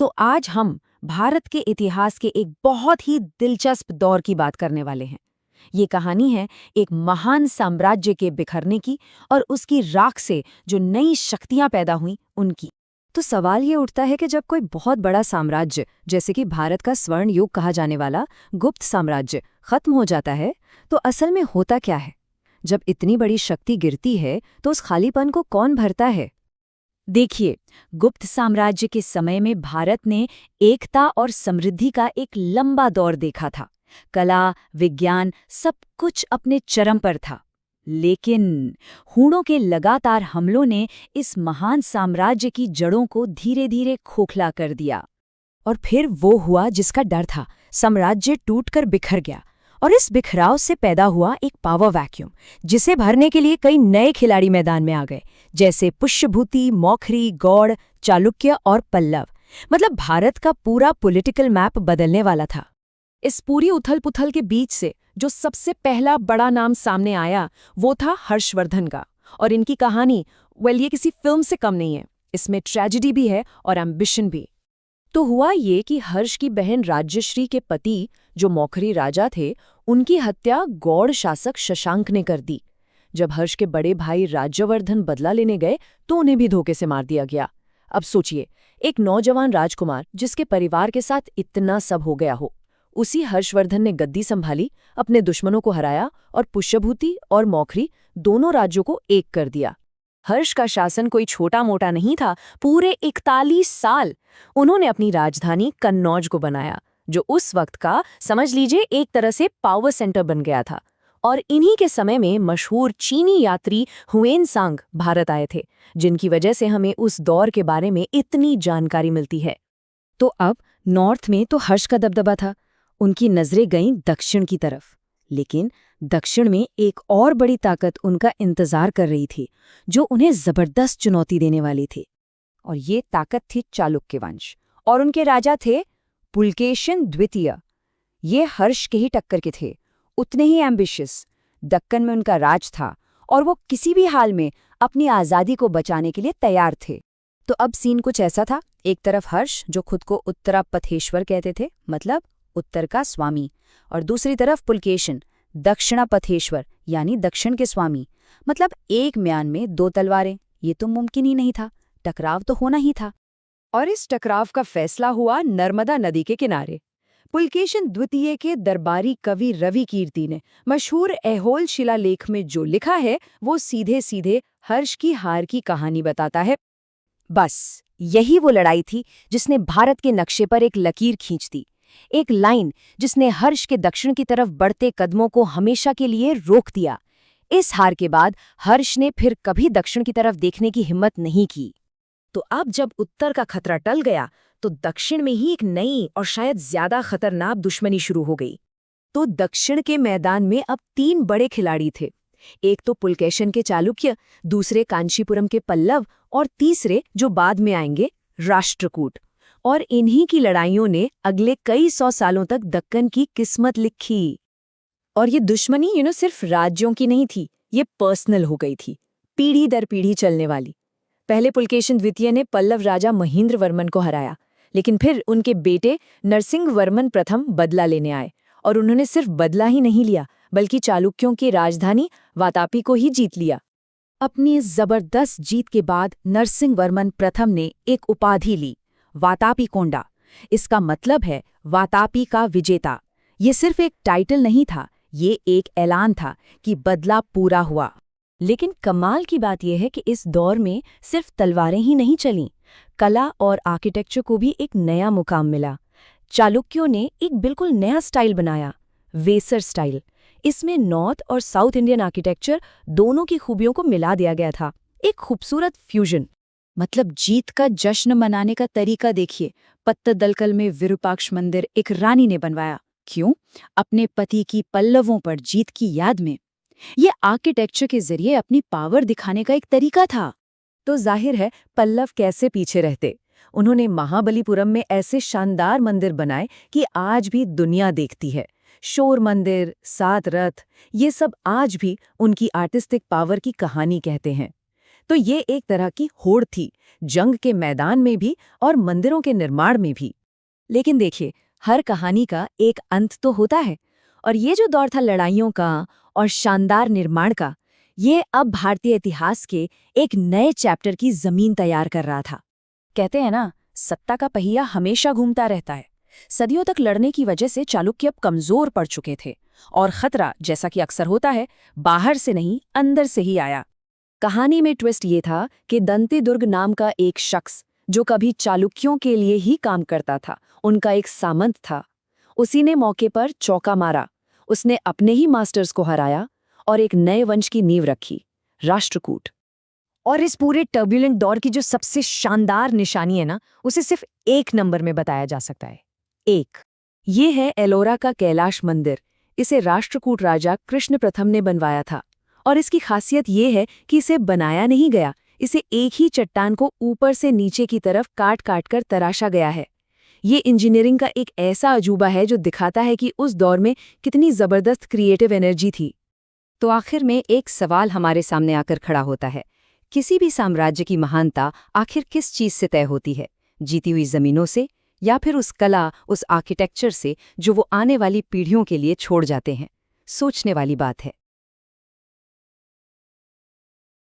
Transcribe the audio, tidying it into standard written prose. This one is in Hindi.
तो आज हम भारत के इतिहास के एक बहुत ही दिलचस्प दौर की बात करने वाले हैं। ये कहानी है एक महान साम्राज्य के बिखरने की और उसकी राख से जो नई शक्तियां पैदा हुईं उनकी। तो सवाल ये उठता है कि जब कोई बहुत बड़ा साम्राज्य जैसे कि भारत का स्वर्ण युग कहा जाने वाला गुप्त साम्राज्य खत्म हो जाता है, तो असल में होता क्या है? जब इतनी बड़ी शक्ति गिरती है तो उस खालीपन को कौन भरता है? देखिए, गुप्त साम्राज्य के समय में भारत ने एकता और समृद्धि का एक लंबा दौर देखा था। कला, विज्ञान सब कुछ अपने चरम पर था। लेकिन हूणों के लगातार हमलों ने इस महान साम्राज्य की जड़ों को धीरे धीरे खोखला कर दिया। और फिर वो हुआ जिसका डर था, साम्राज्य टूटकर बिखर गया। और इस बिखराव से पैदा हुआ एक पावर वैक्यूम, जिसे भरने के लिए कई नए खिलाड़ी मैदान में आ गए, जैसे पुष्यभूति, मौखरी, गौड़, चालुक्य और पल्लव। मतलब भारत का पूरा पॉलिटिकल मैप बदलने वाला था। इस पूरी उथल-पुथल के बीच से जो सबसे पहला बड़ा नाम सामने आया वो था हर्षवर्धन का। और इनकी कहानी ये किसी फिल्म से कम नहीं है। इसमें ट्रेजेडी भी है और एम्बिशन भी। तो हुआ ये कि हर्ष की बहन राज्यश्री के पति जो मौखरी राजा थे, उनकी हत्या गौड़ शासक शशांक ने कर दी। जब हर्ष के बड़े भाई राज्यवर्धन बदला लेने गए तो उन्हें भी धोखे से मार दिया गया। अब सोचिए, एक नौजवान राजकुमार जिसके परिवार के साथ इतना सब हो गया हो, उसी हर्षवर्धन ने गद्दी संभाली, अपने दुश्मनों को हराया और पुष्यभूति और मौखरी दोनों राज्यों को एक कर दिया। हर्ष का शासन कोई छोटा मोटा नहीं था। पूरे 41 साल उन्होंने अपनी राजधानी कन्नौज को बनाया, जो उस वक्त का समझ लीजिए एक तरह से पावर सेंटर बन गया था। और इन्हीं के समय में मशहूर चीनी यात्री हुएनसांग भारत आए थे, जिनकी वजह से हमें उस दौर के बारे में इतनी जानकारी मिलती है। तो अब नॉर्थ में तो हर्ष का दबदबा था, उनकी नजरें गईं दक्षिण की तरफ। लेकिन दक्षिण में एक और बड़ी ताकत उनका इंतजार कर रही थी, जो उन्हें जबरदस्त चुनौती देने वाली थी। और ये ताकत थी चालुक्य वंश, और उनके राजा थे पुलकेशिन द्वितीय। ये हर्ष के ही टक्कर के थे, उतने ही एम्बिशियस। दक्कन में उनका राज था और वो किसी भी हाल में अपनी आज़ादी को बचाने के लिए तैयार थे। तो अब सीन कुछ ऐसा था, एक तरफ हर्ष जो खुद को उत्तरापथेश्वर कहते थे, मतलब उत्तर का स्वामी, और दूसरी तरफ पुलकेशिन दक्षिणापथेश्वर यानी दक्षिण के स्वामी। मतलब एक म्यान में दो तलवारें, ये तो मुमकिन ही नहीं था, टकराव तो होना ही था। और इस टकराव का फैसला हुआ नर्मदा नदी के किनारे। पुलकेशिन द्वितीय के दरबारी कवि रवि कीर्ति ने मशहूर ऐहोल शिलालेख में जो लिखा है वो सीधे सीधे हर्ष की हार की कहानी बताता है। बस यही वो लड़ाई थी जिसने भारत के नक्शे पर एक लकीर खींच दी, एक लाइन जिसने हर्ष के दक्षिण की तरफ बढ़ते कदमों को हमेशा के लिए रोक दिया। इस हार के बाद हर्ष ने फिर कभी दक्षिण की तरफ देखने की हिम्मत नहीं की। तो अब जब उत्तर का खतरा टल गया तो दक्षिण में ही एक नई और शायद ज्यादा खतरनाक दुश्मनी शुरू हो गई। तो दक्षिण के मैदान में अब 3 बड़े खिलाड़ी थे। एक तो पुलकेशिन के चालुक्य, दूसरे कांचीपुरम के पल्लव और तीसरे जो बाद में आएंगे राष्ट्रकूट। और इन्हीं की लड़ाइयों ने अगले कई 100 सालों तक दक्कन की किस्मत लिखी। और ये दुश्मनी सिर्फ राज्यों की नहीं थी, ये पर्सनल हो गई थी, पीढ़ी दर पीढ़ी चलने वाली। पहले पुलकेशिन द्वितीय ने पल्लव राजा महेंद्र वर्मन को हराया, लेकिन फिर उनके बेटे नरसिंह वर्मन प्रथम बदला लेने आए। और उन्होंने सिर्फ बदला ही नहीं लिया, बल्कि चालुक्यों की राजधानी वातापी को ही जीत लिया। अपनी इस जबरदस्त जीत के बाद नरसिंह वर्मन प्रथम ने एक उपाधि ली, वातापी कोंडा। इसका मतलब है वातापी का विजेता। ये सिर्फ एक टाइटल नहीं था, ये एक ऐलान था कि बदला पूरा हुआ। लेकिन कमाल की बात यह है कि इस दौर में सिर्फ तलवारें ही नहीं चलीं, कला और आर्किटेक्चर को भी एक नया मुकाम मिला। चालुक्यों ने एक बिल्कुल नया स्टाइल बनाया, वेसर स्टाइल। इसमें नॉर्थ और साउथ इंडियन आर्किटेक्चर दोनों की खूबियों को मिला दिया गया था, एक खूबसूरत फ्यूजन। मतलब जीत का जश्न मनाने का तरीका देखिए। पत्तदलकल में विरूपाक्ष मंदिर एक रानी ने बनवाया, क्यों? अपने पति की पल्लवों पर जीत की याद में। ये आर्किटेक्चर के जरिए अपनी पावर दिखाने का एक तरीका था। तो जाहिर है पल्लव कैसे पीछे रहते। उन्होंने महाबलीपुरम में ऐसे शानदार मंदिर बनाए कि आज भी दुनिया देखती है। शोर मंदिर, 7 रथ, ये सब आज भी उनकी आर्टिस्टिक पावर की कहानी कहते हैं। तो ये एक तरह की होड़ थी, जंग के मैदान में भी और मंदिरों के निर्माण में भी। लेकिन देखिए, हर कहानी का एक अंत तो होता है, और ये जो दौर था लड़ाइयों का और शानदार निर्माण का, ये अब भारतीय इतिहास के एक नए चैप्टर की जमीन तैयार कर रहा था। कहते हैं ना, सत्ता का पहिया हमेशा घूमता रहता है। सदियों तक लड़ने की वजह से चालुक्य अब कमजोर पड़ चुके थे, और खतरा, जैसा कि अक्सर होता है, बाहर से नहीं अंदर से ही आया। कहानी में ट्विस्ट ये था कि दंतीदुर्ग नाम का एक शख्स, जो कभी चालुक्यों के लिए ही काम करता था, उनका एक सामंत था, उसी ने मौके पर चौका मारा। उसने अपने ही मास्टर्स को हराया और एक नए वंश की नींव रखी, राष्ट्रकूट। और इस पूरे टर्बुलेंट दौर की जो सबसे शानदार निशानी है ना, उसे सिर्फ एक नंबर में बताया जा सकता है, एक। ये है एलोरा का कैलाश मंदिर। इसे राष्ट्रकूट राजा कृष्ण प्रथम ने बनवाया था, और इसकी खासियत ये है कि इसे बनाया नहीं गया, इसे एक ही चट्टान को ऊपर से नीचे की तरफ काट काट कर तराशा गया है। ये इंजीनियरिंग का एक ऐसा अजूबा है जो दिखाता है कि उस दौर में कितनी जबरदस्त क्रिएटिव एनर्जी थी। तो आखिर में एक सवाल हमारे सामने आकर खड़ा होता है, किसी भी साम्राज्य की महानता आखिर किस चीज से तय होती है? जीती हुई जमीनों से, या फिर उस कला, उस आर्किटेक्चर से जो वो आने वाली पीढ़ियों के लिए छोड़ जाते हैं? सोचने वाली बात है।